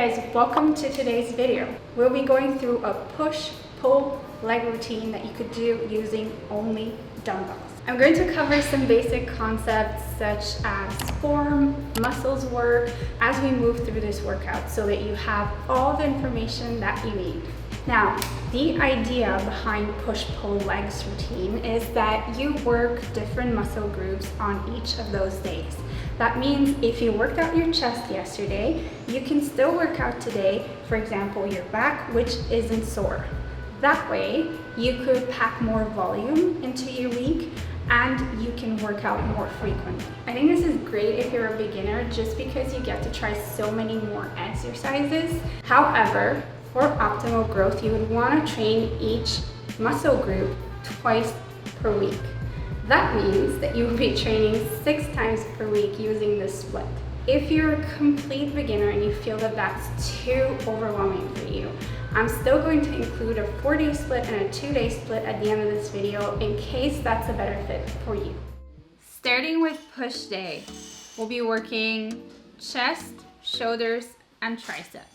guys, welcome to today's video. We'll be going through a push-pull leg routine that you could do using only dumbbells. I'm going to cover some basic concepts such as form, muscles work as we move through this workout so that you have all the information that you need. Now, the idea behind push-pull legs routine is that you work different muscle groups on each of those days. That means if you worked out your chest yesterday, you can still work out today, for example, your back, which isn't sore. That way, you could pack more volume into your week and you can work out more frequently. I think this is great if you're a beginner just because you get to try so many more exercises. However, for optimal growth, you would want to train each muscle group twice per week. That means that you will be training 6 times per week using this split. If you're a complete beginner and you feel that that's too overwhelming for you, I'm still going to include a 4-day split and a 2-day split at the end of this video in case that's a better fit for you. Starting with push day, we'll be working chest, shoulders, and triceps.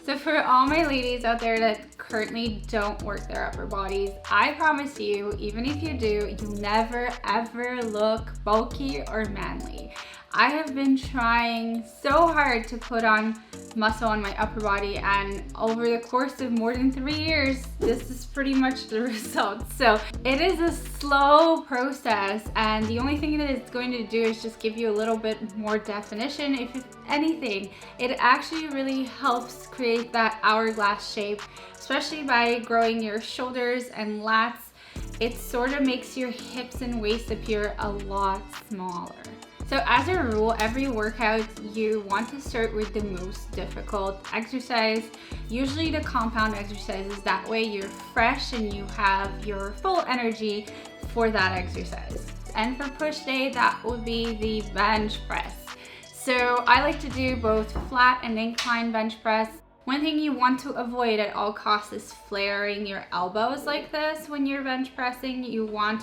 So for all my ladies out there that currently don't work their upper bodies, I promise you, even if you do, you'll never ever look bulky or manly. I have been trying so hard to put on muscle on my upper body, and over the course of more than 3 years, this is pretty much the result. So it is a slow process, and the only thing that it's going to do is just give you a little bit more definition. If anything, it actually really helps create that hourglass shape, especially by growing your shoulders and lats. It sort of makes your hips and waist appear a lot smaller. So as a rule, every workout you want to start with the most difficult exercise, usually the compound exercises. That way you're fresh and you have your full energy for that exercise. And for push day, that would be the bench press. So I like to do both flat and incline bench press. One thing you want to avoid at all costs is flaring your elbows like this when you're bench pressing. You want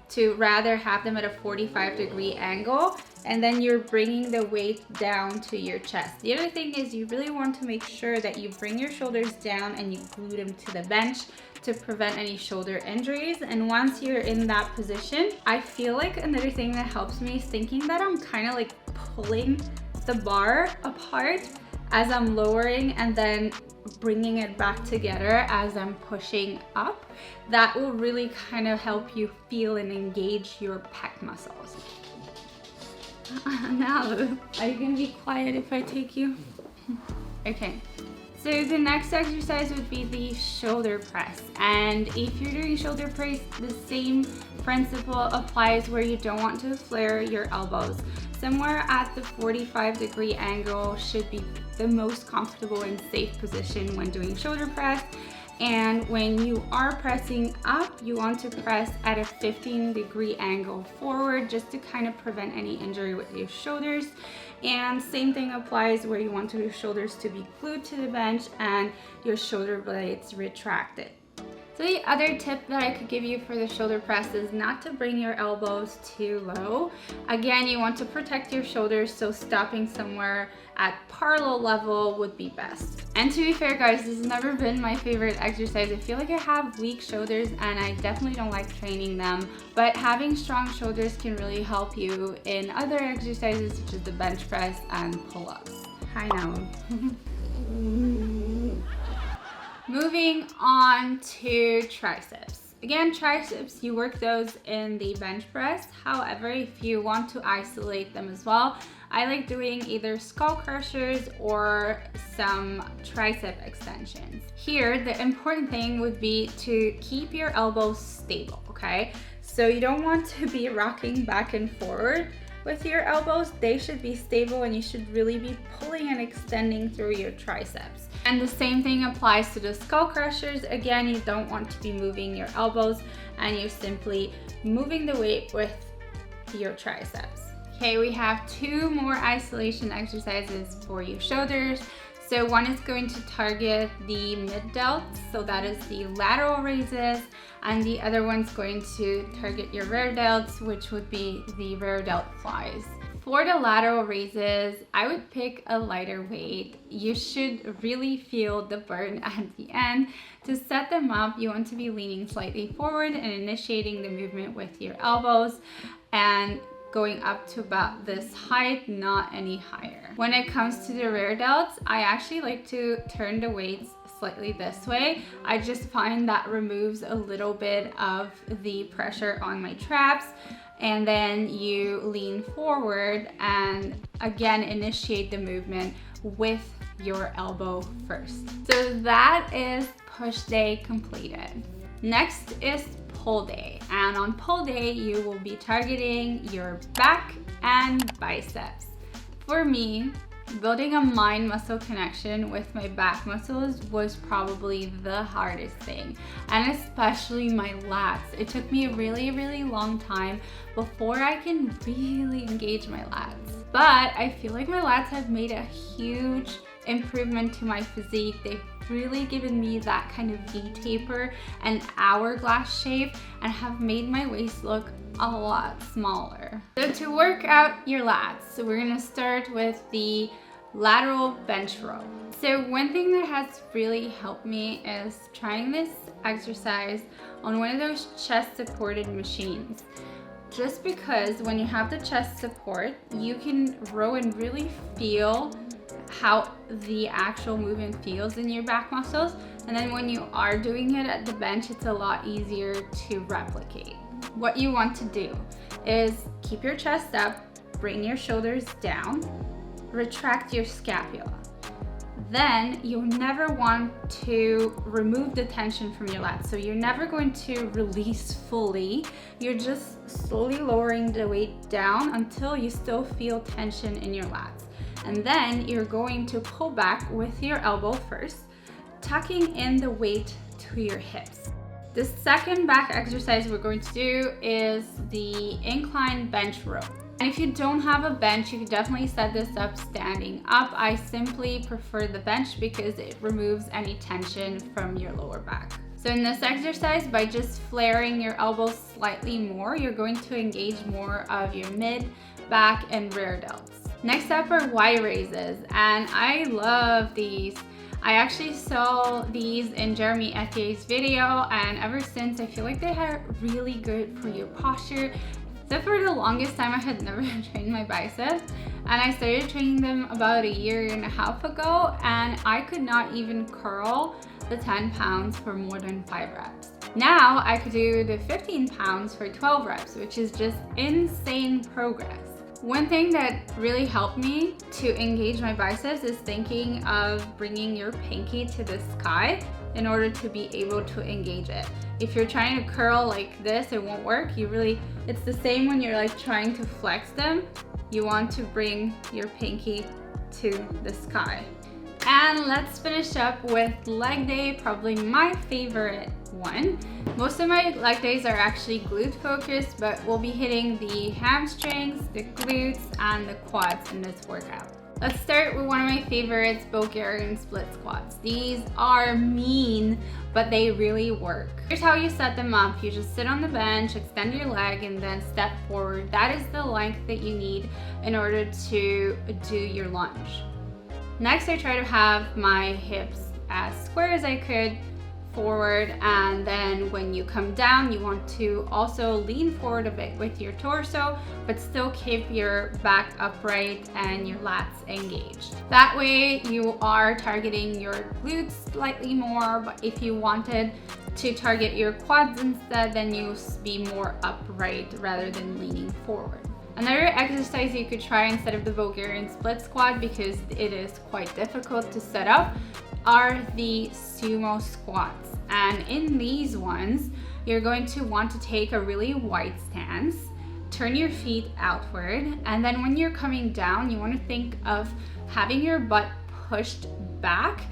to rather have them at a 45-degree angle, and then you're bringing the weight down to your chest. The other thing is you really want to make sure that you bring your shoulders down and you glue them to the bench to prevent any shoulder injuries. And once you're in that position, I feel like another thing that helps me is thinking that I'm kind of like pulling the bar apart as I'm lowering and then bringing it back together as I'm pushing up. That will really kind of help you feel and engage your pec muscles. Now, are you gonna be quiet if I take you? Okay. So the next exercise would be the shoulder press. And if you're doing shoulder press, the same principle applies where you don't want to flare your elbows. Somewhere at the 45-degree angle should be the most comfortable and safe position when doing shoulder press. And when you are pressing up, you want to press at a 15-degree angle forward just to kind of prevent any injury with your shoulders. And same thing applies where you want your shoulders to be glued to the bench and your shoulder blades retracted. So the other tip that I could give you for the shoulder press is not to bring your elbows too low. Again, you want to protect your shoulders, so stopping somewhere at parallel level would be best. And to be fair guys, this has never been my favorite exercise. I feel like I have weak shoulders and I definitely don't like training them, but having strong shoulders can really help you in other exercises such as the bench press and pull-ups. Hi now. Moving on to triceps. Again, triceps, you work those in the bench press. However, if you want to isolate them as well, I like doing either skull crushers or some tricep extensions. Here, the important thing would be to keep your elbows stable, okay? So you don't want to be rocking back and forward with your elbows. They should be stable and you should really be pulling and extending through your triceps. And the same thing applies to the skull crushers. Again, you don't want to be moving your elbows and you're simply moving the weight with your triceps. Okay, we have 2 more isolation exercises for your shoulders. So one is going to target the mid delts, so that is the lateral raises, and the other one's going to target your rear delts, which would be the rear delt flies. For the lateral raises, I would pick a lighter weight. You should really feel the burn at the end. To set them up, you want to be leaning slightly forward and initiating the movement with your elbows and going up to about this height, not any higher. When it comes to the rear delts, I actually like to turn the weights slightly this way. I just find that removes a little bit of the pressure on my traps. And then you lean forward and again initiate the movement with your elbow first. So that is push day completed. Next is pull day, and on pull day you will be targeting your back and biceps. For me, building a mind muscle connection with my back muscles was probably the hardest thing, and especially my lats. It took me a really long time before I can really engage my lats, but I feel like my lats have made a huge improvement to my physique. They've really given me that kind of V-taper and hourglass shape and have made my waist look a lot smaller. So to work out your lats, so we're gonna start with the lateral bench row. So one thing that has really helped me is trying this exercise on one of those chest supported machines. Just because when you have the chest support, you can row and really feel how the actual movement feels in your back muscles, and then when you are doing it at the bench, it's a lot easier to replicate. What you want to do is keep your chest up, bring your shoulders down, retract your scapula. Then you'll never want to remove the tension from your lats. So you're never going to release fully. You're just slowly lowering the weight down until you still feel tension in your lats. And then you're going to pull back with your elbow first, tucking in the weight to your hips. The second back exercise we're going to do is the incline bench row. And if you don't have a bench, you can definitely set this up standing up. I simply prefer the bench because it removes any tension from your lower back. So in this exercise, by just flaring your elbows slightly more, you're going to engage more of your mid, back, and rear delts. Next up are Y raises, and I love these. I actually saw these in Jeremy Etier's video, and ever since I feel like they are really good for your posture. So for the longest time, I had never trained my biceps, and I started training them about a year and a half ago, and I could not even curl the 10 pounds for more than 5 reps. Now I could do the 15 pounds for 12 reps, which is just insane progress. One thing that really helped me to engage my biceps is thinking of bringing your pinky to the sky in order to be able to engage it. If you're trying to curl like this, it won't work. It's the same when you're like trying to flex them. You want to bring your pinky to the sky. And let's finish up with leg day, probably my favorite one. Most of my leg days are actually glute focused, but we'll be hitting the hamstrings, the glutes, and the quads in this workout. Let's start with one of my favorites, Bulgarian split squats. These are mean, but they really work. Here's how you set them up. You just sit on the bench, extend your leg, and then step forward. That is the length that you need in order to do your lunge. Next, I try to have my hips as square as I could forward, and then when you come down, you want to also lean forward a bit with your torso, but still keep your back upright and your lats engaged. That way you are targeting your glutes slightly more, but if you wanted to target your quads instead, then you be more upright rather than leaning forward. Another exercise you could try instead of the Bulgarian split squat, because it is quite difficult to set up, are the Sumo Squats. And in these ones, you're going to want to take a really wide stance, turn your feet outward, and then when you're coming down, you want to think of having your butt pushed back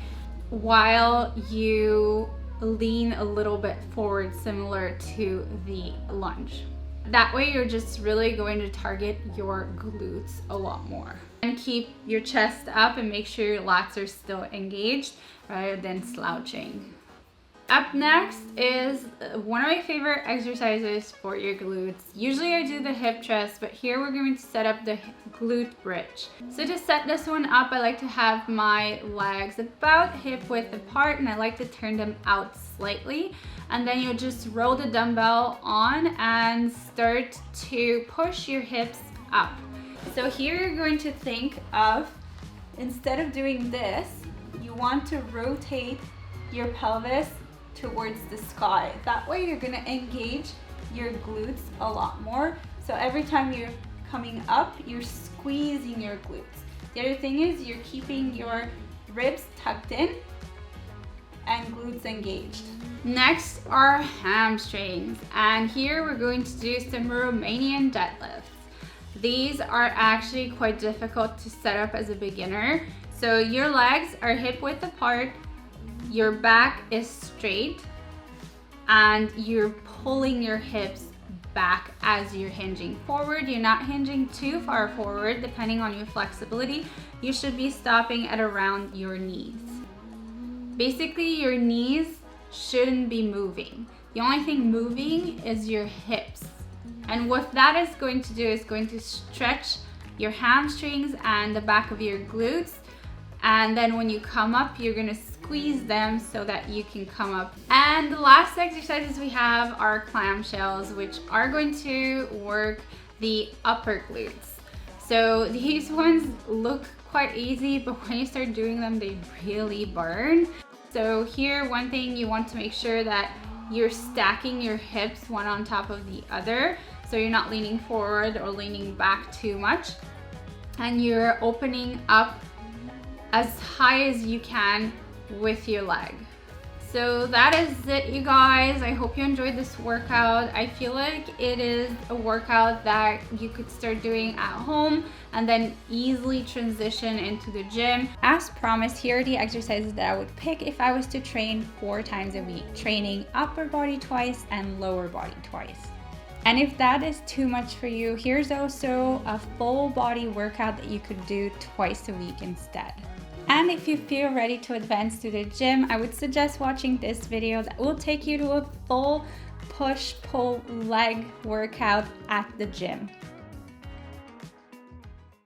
while you lean a little bit forward, similar to the lunge. That way you're just really going to target your glutes a lot more. And keep your chest up and make sure your lats are still engaged rather than slouching. Up next is one of my favorite exercises for your glutes. Usually I do the hip thrust, but here we're going to set up the glute bridge. So to set this one up, I like to have my legs about hip width apart, and I like to turn them out slightly. And then you'll just roll the dumbbell on and start to push your hips up. So here you're going to think of, instead of doing this, you want to rotate your pelvis towards the sky. That way you're gonna engage your glutes a lot more. So every time you're coming up, you're squeezing your glutes. The other thing is you're keeping your ribs tucked in and glutes engaged. Next are hamstrings. And here we're going to do some Romanian deadlifts. These are actually quite difficult to set up as a beginner. So your legs are hip width apart, your back is straight, and you're pulling your hips back as you're hinging forward. You're not hinging too far forward, depending on your flexibility. You should be stopping at around your knees. Basically, your knees shouldn't be moving. The only thing moving is your hips. And what that is going to do is going to stretch your hamstrings and the back of your glutes. And then when you come up, you're gonna squeeze them so that you can come up. And the last exercises we have are clamshells, which are going to work the upper glutes. So these ones look quite easy, but when you start doing them, they really burn. So here, one thing you want to make sure that you're stacking your hips one on top of the other, so you're not leaning forward or leaning back too much. And you're opening up as high as you can with your leg. So that is it, you guys. I hope you enjoyed this workout. I feel like it is a workout that you could start doing at home and then easily transition into the gym. As promised, here are the exercises that I would pick if I was to train 4 times a week, training upper body twice and lower body twice. And if that is too much for you, here's also a full body workout that you could do twice a week instead. And if you feel ready to advance to the gym, I would suggest watching this video that will take you to a full push-pull leg workout at the gym.